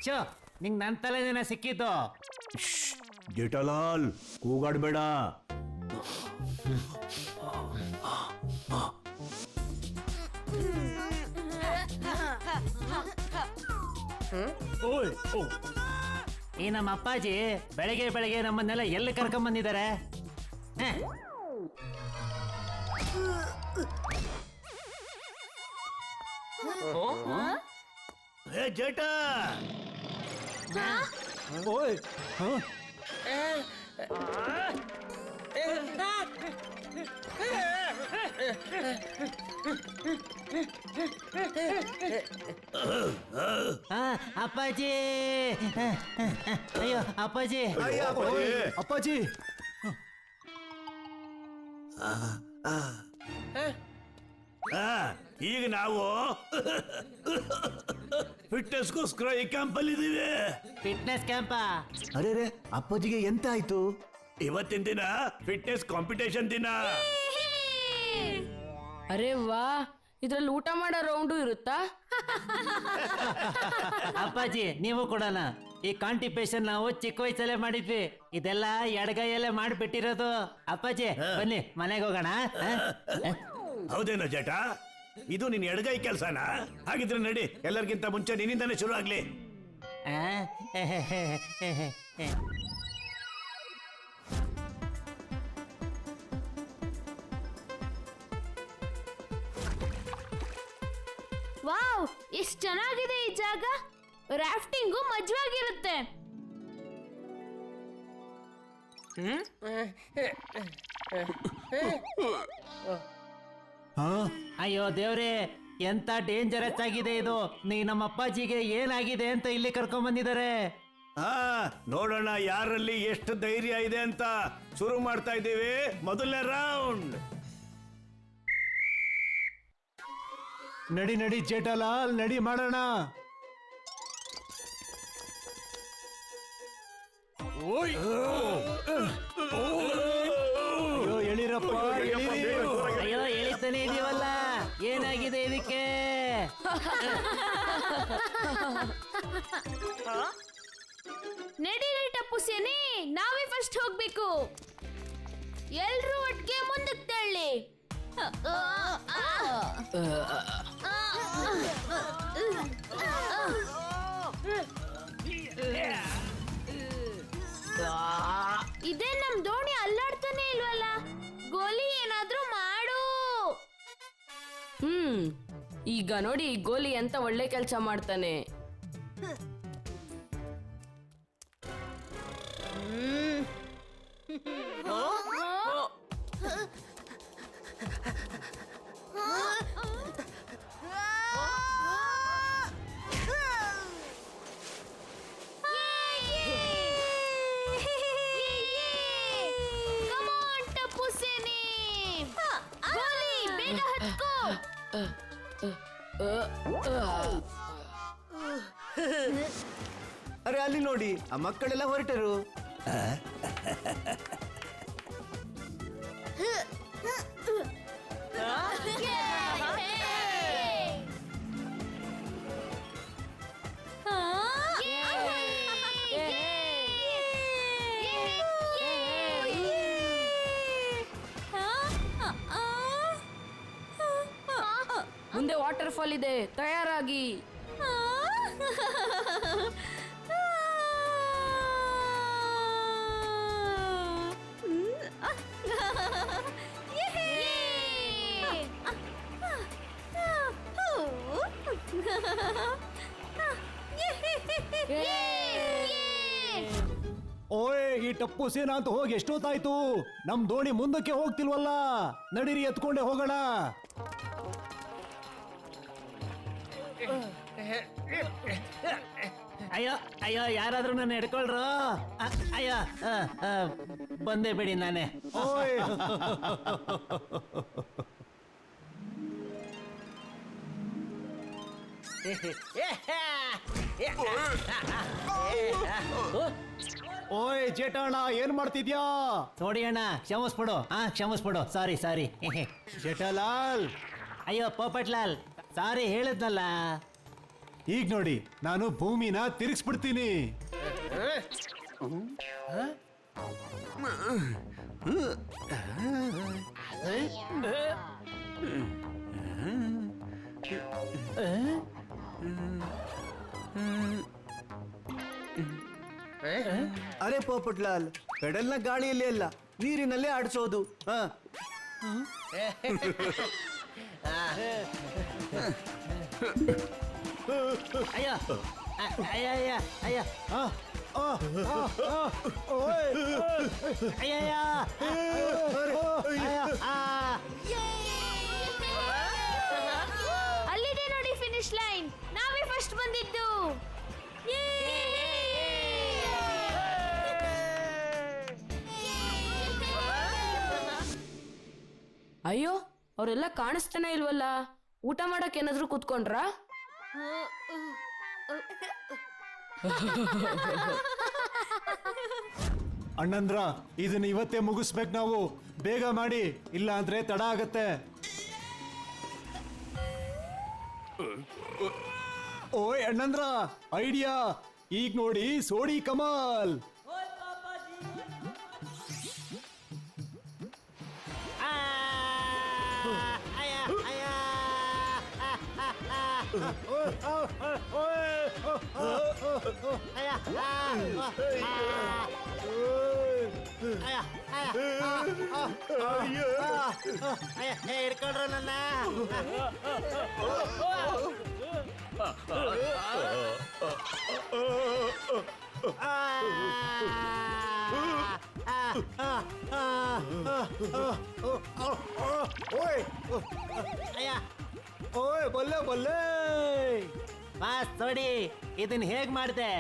Show ನಿಂಗ್ ನನ್ ತಲೆನೇನ ಸಿಕ್ಕಿತ್ತು. ಜೇಠಾಲಾಲ್ ಕೂಗಾಡ್ಬೇಡ. ಈ ನಮ್ಮ ಅಪ್ಪಾಜಿ ಬೆಳಗ್ಗೆ ಬೆಳಗ್ಗೆ ನಮ್ಮನ್ನೆಲ್ಲ ಎಲ್ಲಿ ಕರ್ಕೊಂಡ್ ಬಂದಿದ್ದಾರೆ? ಹೇ ಜೇಠ, ಓಯ್ ಅಪ್ಪಾಜಿ, ಅಯ್ಯೋ ಅಪ್ಪಾಜಿ, ಅಪ್ಪಾಜಿ. ಈಗ ನಾವು ಫಿಟ್ನೆಸ್ಗೋಸ್ಕರ ಈ ಕ್ಯಾಂಪಲ್ಲಿ ಇದೀವಿ. ಫಿಟ್ನೆಸ್ ಕ್ಯಾಂಪ? ಅರೆ ರೇ, ಅಪ್ಪಾಜಿಗೆ ಎಂತ ಆಯ್ತು? ಇವತ್ತಿನ ದಿನ ಫಿಟ್ನೆಸ್ ಕಾಂಪಿಟೇಷನ್ ದಿನ. ಅರೆ ವಾ, ಇದ್ರಲ್ಲಿ ಊಟ ಮಾಡೋ ರೌಂಡು ಇರುತ್ತಾ? ಅಪ್ಪಾಜಿ ನೀವು ಕೊಡೋಣ. ಈ ಕಾಂಟಿಪೇಷನ್ ನಾವು ಚಿಕ್ಕ ವಯಸ್ಸಲ್ಲೇ ಮಾಡಿದ್ವಿ. ಇದೆಲ್ಲ ಎಡಗೈಯಲ್ಲೇ ಮಾಡಿಬಿಟ್ಟಿರೋದು. ಅಪ್ಪಾಜಿ ಬನ್ನಿ ಮನೆಗೆ ಹೋಗೋಣ. ಹೌದೇನೋ ಜೇಠ, ಇದು ನಿನ್ ಎಡಗೈ ಕೆಲ್ಸನಾ? ಹಾಗಿದ್ರೆ ನಡಿ, ಎಲ್ಲರಿಗಿಂತ ಮುಂಚೆ ನಿನ್ನಿಂದಾನೇ ಶುರು ಆಗ್ಲಿ. ವಾವ್, ಎಷ್ಟು ಚೆನ್ನಾಗಿದೆ ಈ ಜಾಗ. ರಾಫ್ಟಿಂಗು ಮಜವಾಗಿರುತ್ತೆ. ಅಯ್ಯೋ ದೇವ್ರೆ, ಎಂತ ಡೇಂಜರಸ್ ಆಗಿದೆ ಇದು. ನೀ ನಮ್ಮ ಅಪ್ಪಾಜಿಗೆ ಏನಾಗಿದೆ ಅಂತ ಇಲ್ಲಿ ಕರ್ಕೊಂಡ್ ಬಂದಿದ್ದಾರೆ. ನೋಡೋಣ ಯಾರಲ್ಲಿ ಎಷ್ಟು ಧೈರ್ಯ ಇದೆ ಅಂತ. ಶುರು ಮಾಡ್ತಾ ಇದ್ದೀವಿ ಮೊದಲನೇ ರೌಂಡ್. ನಡಿ ನಡಿ ಜೇಠಾಲಾಲ್, ನಡಿ ಮಾಡೋಣ. ಅಯ್ಯೋ ಎಳಿರಪ್ಪ, ಎಳೀರಿ. ಅಯ್ಯೋ ಎಳಿತಾನೆ ಇದೀವಲ್ಲ, ಏನಾಗಿದೆ ಇದಕ್ಕೆ? ನಡೀರಿ ಟಪ್ಪು ಸೇನೆ, ನಾವೇ ಫಸ್ಟ್ ಹೋಗ್ಬೇಕು. ಎಲ್ರೂ ಒಟ್ಟಿಗೆ ಮುಂದಕ್ಕೆ ತಳ್ಳಿ. ಇದೇ ನಮ್ ದೋಣಿ ಅಲ್ಲಾಡ್ತಾನೆ ಇಲ್ವಲ್ಲ. ಗೋಲಿ ಏನಾದ್ರೂ ಮಾಡು. ಈಗ ನೋಡಿ ಗೋಲಿ ಅಂತ ಒಳ್ಳೆ ಕೆಲಸ ಮಾಡ್ತಾನೆ. ಅರೆ ಅಲ್ಲಿ ನೋಡಿ, ಆ ಮಕ್ಕಳೆಲ್ಲ ಹೊರಟರು. ಮುಂದೆ ವಾಟರ್ ಫಾಲ್ ಇದೆ, ತಯಾರಾಗಿ. ಓಯ್, ಈ ಟಪ್ಪು ಸೇನಾ ಅಂತ ಹೋಗಿ ಎಷ್ಟೊತ್ತಾಯ್ತು? ನಮ್ ದೋಣಿ ಮುಂದಕ್ಕೆ ಹೋಗ್ತಿಲ್ವಲ್ಲ. ನಡೀರಿ, ಎತ್ಕೊಂಡೆ ಹೋಗೋಣ. ಅಯ್ಯೋ ಅಯ್ಯೋ, ಯಾರಾದ್ರೂ ನನ್ನ ಹಿಡ್ಕೊಳ್ರು. ಅಯ್ಯೋ, ಬಂದೆ ಬಿಡಿ ನಾನೇ. ಓಯ್ ಓಯ್ ಜೇಠಣ್ಣ, ಏನ್ ಮಾಡ್ತಿದ್ಯಾ? ನೋಡಿ ಅಣ್ಣ, ಕ್ಷಮಿಸ್ಬಿಡು. ಕ್ಷಮಿಸ್ಬಿಡು. ಸಾರಿ ಸಾರಿ. ಜೇಠಾಲಾಲ್, ಅಯ್ಯೋ ಪೋಪಟ್ಲಾಲ್, ಸಾರಿ ಹೇಳಿದ್ನಲ್ಲ. ಈಗ ನೋಡಿ ನಾನು ಭೂಮಿನ ತಿರುಗಿಸ್ಬಿಡ್ತೀನಿ. ಅರೆ ಪೋಪಟ್ಲಾಲ್, ಪೆಡಲ್ನ ಗಾಳಿಯಲ್ಲೇ ಅಲ್ಲ ನೀರಿನಲ್ಲೇ ಆಡಿಸೋದು. ಅಯ್ಯೋ ಅಯ್ಯ ಅಯ್ಯ ಅಯ್ಯ ಆ, ಆ, ಆ, ಆ, ಓಯ್, ಅಯ್ಯಯ್ಯ ಅಯ್ಯೋ ಅಲ್ಲಿದೆ ನೋಡಿ ಫಿನಿಶ್ ಲೈನ್. ನಾವೇ ಫಸ್ಟ್ ಬಂದಿದ್ದು. ಅಯ್ಯೋ ಅವರೆಲ್ಲ ಕಾಣಿಸ್ತಾನೆ ಇಲ್ವಲ್ಲ. ಊಟ ಮಾಡಕ್ ಏನಾದ್ರು ಕೂತ್ಕೊಂಡ್ರಾ? ಅಣ್ಣಂದ್ರ ಇದನ್ನ ಇವತ್ತೇ ಮುಗಿಸ್ಬೇಕು ನಾವು. ಬೇಗ ಮಾಡಿ, ಇಲ್ಲ ಅಂದ್ರೆ ತಡ ಆಗತ್ತೆ. ಓಯ್ ಅಣ್ಣಂದ್ರ, ಐಡಿಯಾ. ಈಗ ನೋಡಿ ಸೋಡಿ ಕಮಾಲ್. ಹಿಡ್ಕೊಂಡ್ರು ನನ್ನ. ಓಯ್ ಅಯ್ಯ ಓಯ್ ಬಲ್ಲೆ ಬಲ್ಲೆ. ಬಾಸ್ ನೋಡಿ ಇದನ್ನ ಹೇಗ್ ಮಾಡ್ದೆ?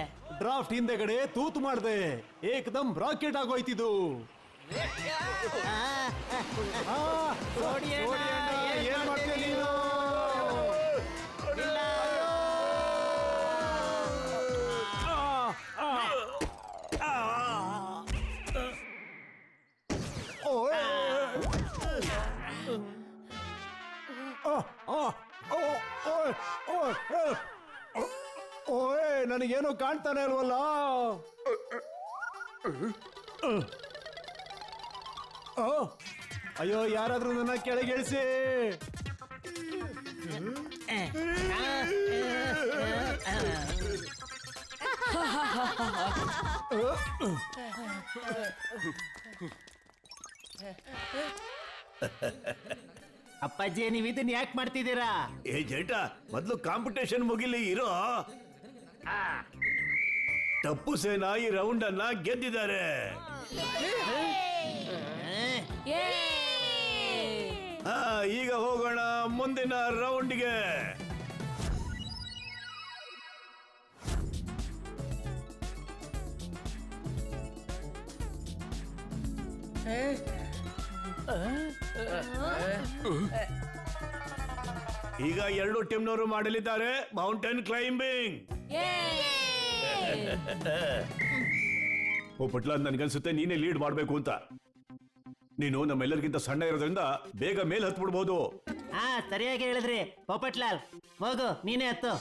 ಡ್ರಾಫ್ಟ್ ಹಿಂದೆಗಡೆ ತೂತು ಮಾಡ್ದೆ, ಏಕದಮ್ ರಾಕೆಟ್ ಆಗೋಯ್ತಿದು. ಆ, ನೋಡಿ ಅಣ್ಣ, ನೋಡಿ ಅಣ್ಣ, ಏನ್ ಏನ್ ಮಾಡ್ತೀಯ ನೀನು? ಇಲ್ಲ. ಓಯ್ ಓಯ್ ನನಗೇನು ಕಾಣ್ತಾನೆ ಅಲ್ವಲ್ಲ. ಅಯ್ಯೋ, ಯಾರಾದ್ರೂ ನನ್ನ ಕೆಳಗೆ ಇಳಿಸಿ. ಅಪ್ಪಾಜಿ ನೀವ್ ಇದನ್ನ ಯಾಕೆ ಮಾಡ್ತಿದ್ದೀರಾ? ಏ ಜೇಟ, ಮೊದ್ಲು ಕಾಂಪಿಟೇಷನ್ ಮುಗಿಲಿ ಇರೋ. ಟಪ್ಪು ಸೇನಾ ಈ ರೌಂಡ್ ಅನ್ನ ಗೆದ್ದಿದ್ದಾರೆ. ಈಗ ಹೋಗೋಣ ಮುಂದಿನ ರೌಂಡ್ಗೆ. ಈಗ ಎರಡು ಟೀಮ್ನವರು ಮಾಡಲಿದ್ದಾರೆ ಮೌಂಟೇನ್ ಕ್ಲೈಂಬಿಂಗ್. ಓ ಪಟ್ಲ, ನನ್ಗನ್ಸುತ್ತೆ ನೀನೇ ಲೀಡ್ ಮಾಡ್ಬೇಕು ಅಂತ. ನೀನು ನಮ್ಮೆಲ್ಲರಿಗಿಂತ ಸಣ್ಣ ಇರೋದ್ರಿಂದ ಬೇಗ ಮೇಲ್ ಹತ್ಬಿಡ್ಬೋದು. ಹಾ, ಸರಿಯಾಗಿ ಹೇಳಿದ್ರಿ ಪೋಪಟ್ಲಾಲ್. ಹೋಗು, ನೀನೇ ಹತ್ತು.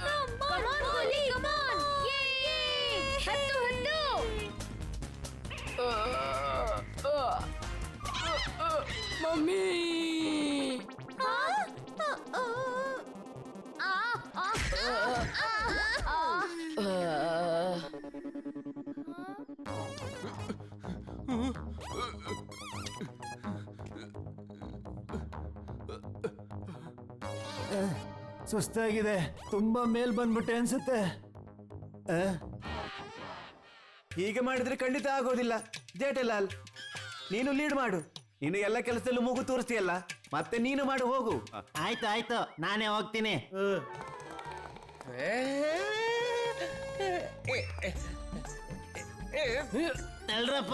Come on, Goli, come on! Yay! ಹತ್ತು ಹತ್ತು. ಮಮ್ಮಿ ಸುಸ್ತಾಗಿದೆ, ತುಂಬಾ ಮೇಲ್ ಬಂದ್ಬಿಟ್ಟೆ ಅನ್ಸುತ್ತೆ. ಹೀಗೆ ಮಾಡಿದ್ರೆ ಖಂಡಿತ ಆಗೋದಿಲ್ಲ. ಜೇಠಲಾಲ್, ನೀನು ಲೀಡ್ ಮಾಡು. ನೀನು ಎಲ್ಲ ಕೆಲಸದಲ್ಲೂ ಮೂಗು ತೋರಿಸ್ತೀಯಲ್ಲ, ಮತ್ತೆ ನೀನು ಮಾಡು, ಹೋಗು. ಆಯ್ತು ಆಯ್ತು, ನಾನೇ ಹೋಗ್ತೀನಿ. ತಳ್ರಪ್ಪ.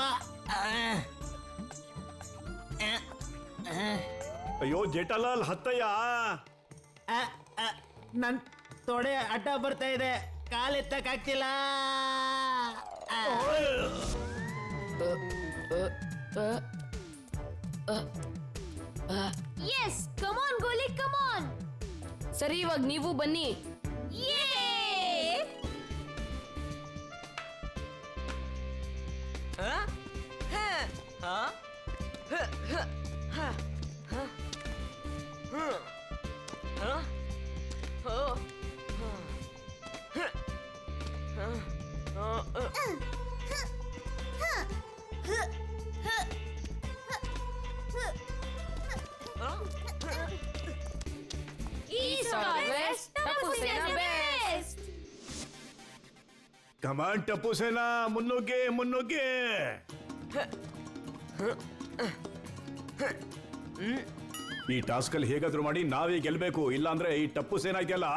ಅಯ್ಯೋ ಜೇಠಾಲಾಲ್ ಹತ್ತಯ್ಯ. ಆ, ಆ, ನನ್ ತೊಡೆ ಅಡ್ಡ ಬರ್ತಾ ಇದೆ, ಕಾಲೆತ್ತಕ್ಕಾಗ್ತಿಲ್ಲ. ಆ. ಎಸ್ ಕಮಾನ್ ಗೋಲಿ ಕಮಾನ್. ಸರಿ ಇವಾಗ ನೀವು ಬನ್ನಿ. East or west, Tapu Sena best. ಕಮಾನ್ ಟಪ್ಪು ಸೇನಾ, ಮುನ್ನುಗ್ಗಿ ಮುನ್ನುಗ್ಗಿ. ಈ ಟಾಸ್ಕ್ ಅಲ್ಲಿ ಹೇಗಾದ್ರೂ ಮಾಡಿ ನಾವೇ ಗೆಲ್ಬೇಕು, ಇಲ್ಲ ಅಂದ್ರೆ ಈ ಟಪ್ಪು ಸೇನಾ ಇದೆಯಲ್ಲ.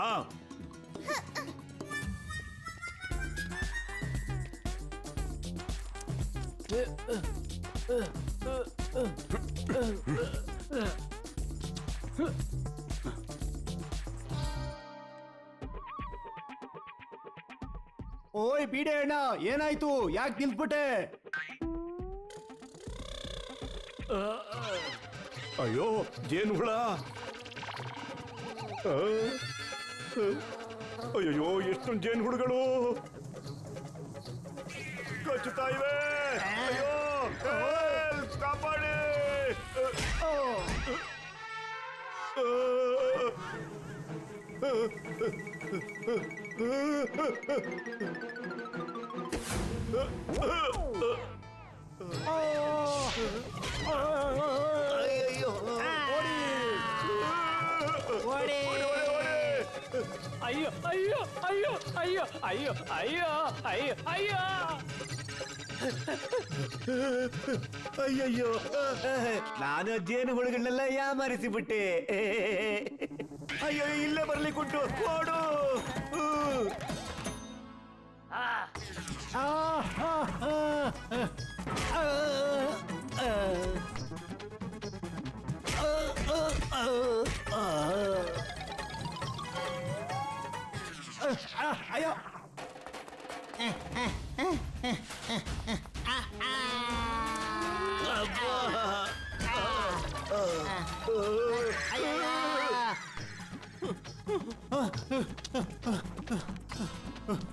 ಓಯ್ ಬೀಡೆ ಅಣ್ಣ, ಏನಾಯ್ತು? ಯಾಕೆ ನಿಲ್ಸ್ಬಿಟ್ಟೆ? ಅಯ್ಯೋ ಜೇನುಹುಳ. ಅಯ್ಯೋ ಎಷ್ಟೊಂದು ಜೇನುಹುಳುಗಳು ಕಚ್ಚುತ್ತಾ ಇವೆ. ಅಯ್ಯೋ ಕಾಪಾಡಿ. ಓಡಿ. ಅಯ್ಯೋ ಅಯ್ಯೋ ಅಯ್ಯೋ ಅಯ್ಯೋ ಅಯ್ಯೋ ಅಯ್ಯೋ ಅಯ್ಯೋ ಅಯ್ಯೋ. ಅಯ್ಯಯ್ಯೋ, ನಾನು ಜೇನುಹುಳುಗಳನ್ನೆಲ್ಲ ಯಾಮಾರಿಸಿ ಬಿಟ್ಟೆ. ಅಯ್ಯೋ, ಇಲ್ಲೇ ಬರ್ಲಿಕ್ಕುಂಟು, ಓಡು. ಅಯ್ಯೋ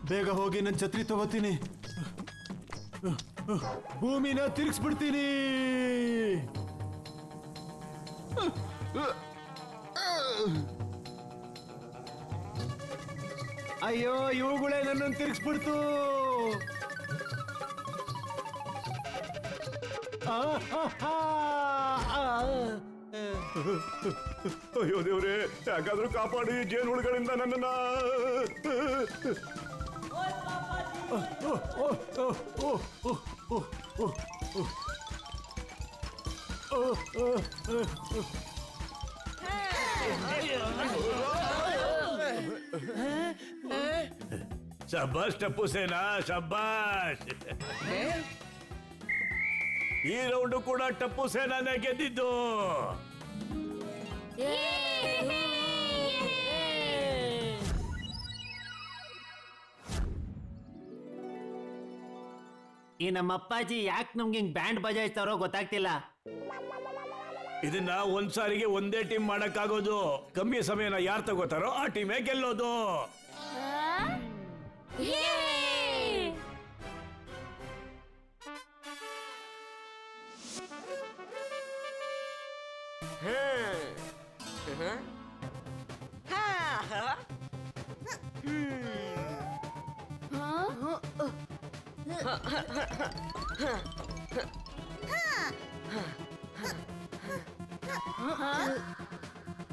ಬೇಗ ಹೋಗಿ ನನ್ನ ಛತ್ರಿ ತಗೋತೀನಿ, ಭೂಮಿನ ತಿರುಗಿಸ್ಬಿಡ್ತೀನಿ. ಅಯ್ಯೋ, ಇವುಗಳೇ ನನ್ನನ್ನು ತಿರುಗಿಸ್ಬಿಡ್ತು. ಅಯ್ಯೋ ದೇವ್ರೆ, ಯಾಕಾದ್ರೂ ಕಾಪಾಡಿ ಜೇನುಹುಳುಗಳಿಂದ ನನ್ನನ್ನ. ಶಬ್ಬಾಷ್ ಟಪ್ಪು ಸೇನಾ, ಶಬ್ಬಾಷ್. ಈ ರೌಂಡ್ ಕೂಡ ಟಪ್ಪು ಸೇನಾನೇ ಗೆದ್ದಿದ್ದು. ಈ ನಮ್ಮ ಅಪ್ಪಾಜಿ ಯಾಕೆ ನಮ್ಗೆ ಹಿಂಗ್ ಬ್ಯಾಂಡ್ ಬಜಾಯಿಸ್ತಾರೋ ಗೊತ್ತಾಗ್ತಿಲ್ಲ. ಇದನ್ನ ಒಂದ್ಸಾರಿಗೆ ಒಂದೇ ಟೀಮ್ ಮಾಡಕ್ಕಾಗೋದು. ಕಮ್ಮಿ ಸಮಯನ ಯಾರು ತಗೋತಾರೋ ಆ ಟೀಮೇ ಗೆಲ್ಲೋದು.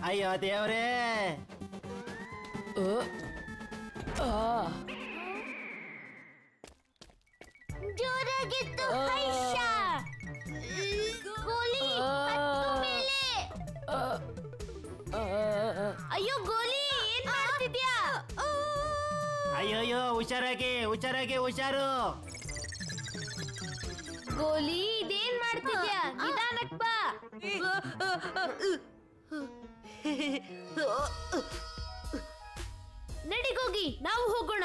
ಅಯ್ಯೋ ದೇವ್ರೇ. ಜೋರಾಗಿತ್ತು. ಗೋಲಿ ಹತ್ತು ಮೇಲೆ. ಅಯ್ಯೋ ಗೋಲಿ, ಏನ್ ಮಾಡ್ತಿದ್ಯಾ? ಅಯ್ಯೋಯ್ಯೋ, ಹುಷಾರಾಗಿ ಹುಷಾರಾಗಿ, ಹುಷಾರು. ಗೋಲಿ, ಇದೇನ್ ಮಾಡ್ತಿದ್ಯಾ? ನಿಧಾನಕ್ ಬಾ. ನಡಿಗೋಗಿ ನಾವು ಹೋಗೋಣ.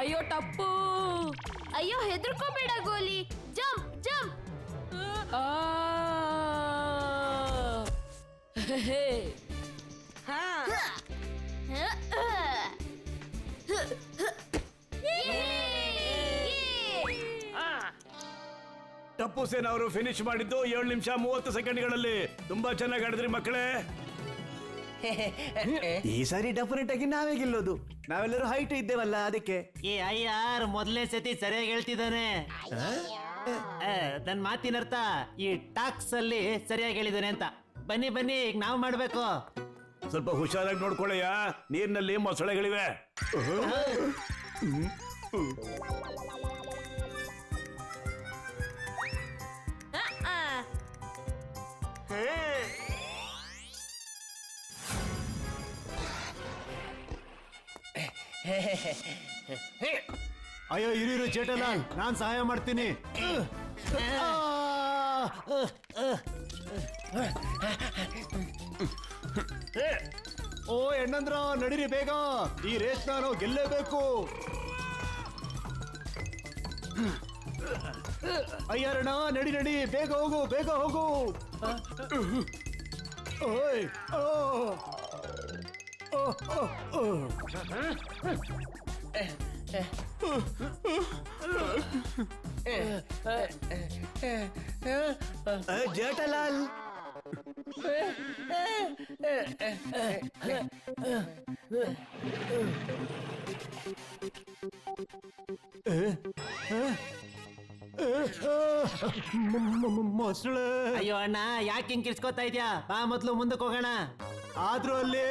ಅಯ್ಯೋ ಟಪ್ಪು. ಅಯ್ಯೋ ಹೆದರ್ಕೋಬೇಡ ಗೋಲಿ, ಜಂಪ್ ಜಂಪ್. ಆ. ಹೇ. ಟಪ್ಪು ಸೇನ್ ಅವರು ಫಿನಿಶ್ ಮಾಡಿದ್ದು 7 ನಿಮಿಷ 30 ಸೆಕೆಂಡ್ಗಳಲ್ಲಿ. ತುಂಬಾ ಚೆನ್ನಾಗಿ ಆಡಿದ್ರಿ ಮಕ್ಕಳೇ. ಈ ಸಾರಿ ಡೆಫಿನೆಟ್ ಆಗಿ ನಾವೇ ಗೆಲ್ಲೋದು. ನಾವೆಲ್ಲರೂ ಹೈಟ್ ಇದ್ದೇವಲ್ಲ ಅದಕ್ಕೆ. ಈ ಅಯ್ಯಾರ್ ಮೊದಲನೇ ಸತಿ ಸರಿಯಾಗಿ ಹೇಳ್ತಿದ್ದಾನೆ. ನನ್ ಮಾತಿನ ಅರ್ಥ ಈ ಟಾಕ್ಸ್ ಅಲ್ಲಿ ಸರಿಯಾಗಿ ಹೇಳಿದಾನೆ ಅಂತ. ಬನ್ನಿ ಬನ್ನಿ, ಈಗ ನಾವು ಮಾಡ್ಬೇಕು. ಸ್ವಲ್ಪ ಹುಷಾರಾಗಿ ನೋಡ್ಕೊಳ್ಳಯ್ಯ, ನೀರಿನಲ್ಲಿ ಮೊಸಳೆಗಳಿವೆ. ಅಯ್ಯೋ ಇರು ಜೇಠಲಾಲ್, ನಾನ್ ಸಹಾಯ ಮಾಡ್ತೀನಿ. ಓ ಎಣ್ಣಂದ್ರ ನಡೀರಿ ಬೇಗ, ಈ ರೇಸ್ ನಾವು ಗೆಲ್ಲೇಬೇಕು. ಅಯ್ಯರಣ್ಣ ನಡಿ ನಡಿ, ಬೇಗ ಹೋಗು ಬೇಗ ಹೋಗು. ಓಯ್ ಓ ಓ ಓ ಜೇಠಲಾಲ್, ಮೊಸಳೆ. ಅಯ್ಯೋ ಅಣ್ಣ, ಯಾಕೆ ಹಿಂಗ್ ಕಿರ್ಚ್ಕೋತಾ ಇದ್ಯಾ? ಬಾ ಮೊದ್ಲು ಮುಂದಕ್ಕೆ ಹೋಗೋಣ. ಆದ್ರೂ ಅಲ್ಲಿ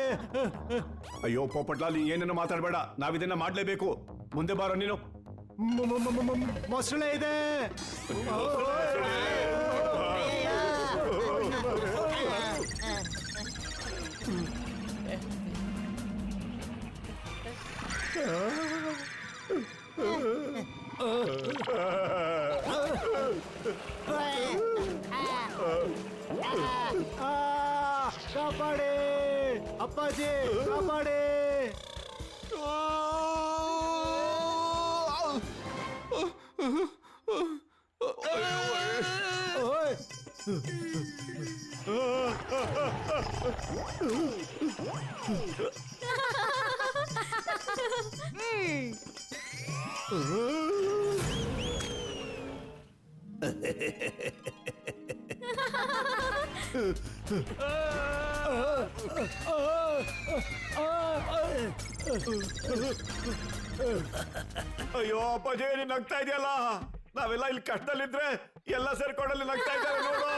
ಅಯ್ಯೋ ಪೋಪಟ್ಲಾಲ್, ಏನೇನೋ ಮಾತಾಡ್ಬೇಡ, ನಾವಿದನ್ನ ಮಾಡ್ಲೇಬೇಕು. ಮುಂದೆ ಬಾರೋ ನೀನು. ಮೊಸಳೆ ಇದೆ. ಕಾಪಾಡಿ ಅಪ್ಪಾಜಿ, ಕಾಪಾಡಿ. ಅಯ್ಯೋ ಅಪ್ಪಾಜಿ, ನೀನ್ ನಗ್ತಾ ಇದೆಯಲ್ಲ. ನಾವೆಲ್ಲ ಇಲ್ಲಿ ಕಷ್ಟದಲ್ಲಿದ್ರೆ ಎಲ್ಲ ಸೇರ್ಕೊಂಡಲ್ಲಿ ನಗ್ತಾ ಇದ್ದಾರೆ ನೋಡು.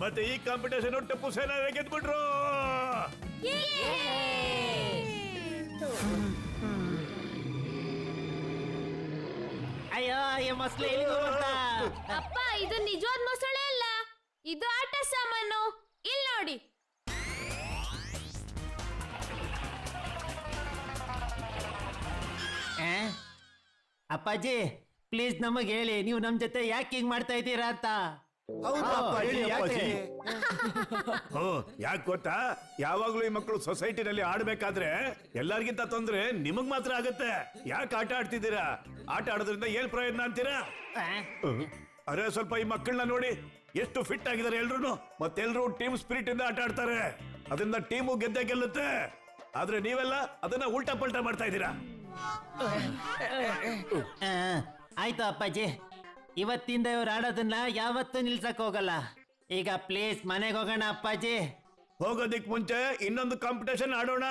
ಮತ್ತೆ ಈ ಕಾಂಪಿಟೇಷನ್ ಟಪ್ಪು ಸೇನಾ ಗೆದ್ಬಿಟ್ರು. ಅಯ್ಯೋ ಈ ಮೊಸಳೆ ಎಲ್ಲಿಗೆ ಹೋಗ್ತಾ? ಅಪ್ಪ, ಇದು ನಿಜವಾದ ಮೊಸಳೆ ಅಲ್ಲ, ಇದು ಆಟ ಸಾಮಾನು. ಇಲ್ಲಿ ನೋಡಿ. ಅಪ್ಪಾಜಿ ಪ್ಲೀಸ್ ನಮಗೆ ಹೇಳಿ, ನೀವು ನಮ್ ಜೊತೆ ಯಾಕೆ ಹಿಂಗ್ ಮಾಡ್ತಾ ಇದ್ದೀರಾ ಅಂತ. ಯಾಕೆ ಗೊತ್ತಾ, ಯಾವಾಗ್ಲೂ ಈ ಮಕ್ಕಳು ಸೊಸೈಟಿನಲ್ಲಿ ಆಡ್ಬೇಕಾದ್ರೆ ಎಲ್ಲರಿಗಿಂತ ತೊಂದ್ರೆ ನಿಮಗ್ ಮಾತ್ರ ಆಗತ್ತೆ. ಯಾಕೆ ಆಟ ಆಡ್ತಿದ್ದೀರಾ? ಆಟ ಆಡೋದ್ರಿಂದ ಏನ್ ಪ್ರಯೋಜನ ಅಂತೀರಾ? ಅರೆ ಸ್ವಲ್ಪ ಈ ಮಕ್ಕಳನ್ನ ನೋಡಿ, ಎಷ್ಟು ಫಿಟ್ ಆಗಿದ್ದಾರೆ ಎಲ್ರು. ಮತ್ತೆಲ್ರು ಟೀಮ್ ಸ್ಪಿರಿಟ್ ಇಂದ ಆಟ ಆಡ್ತಾರೆ. ಅದರಿಂದ ಟೀಮು ಗೆದ್ದೇ ಗೆಲ್ಲುತ್ತೆ. ಆದ್ರೆ ನೀವೆಲ್ಲ ಅದನ್ನ ಉಲ್ಟಾ ಪಲ್ಟಾ ಮಾಡ್ತಾ ಇದ್ದೀರಾ. ಆಯ್ತು ಅಪ್ಪಾಜಿ, ಇವತ್ತಿಂದ ಇವ್ರು ಆಡೋದನ್ನ ಯಾವತ್ತೂ ನಿಲ್ಸಕ್ ಹೋಗಲ್ಲ. ಈಗ ಪ್ಲೀಸ್ ಮನೆಗೆ ಹೋಗೋಣ ಅಪ್ಪಾಜಿ. ಹೋಗೋದಿಕ್ ಮುಂಚೆ ಇನ್ನೊಂದು ಕಾಂಪಿಟೇಷನ್ ಆಡೋಣ.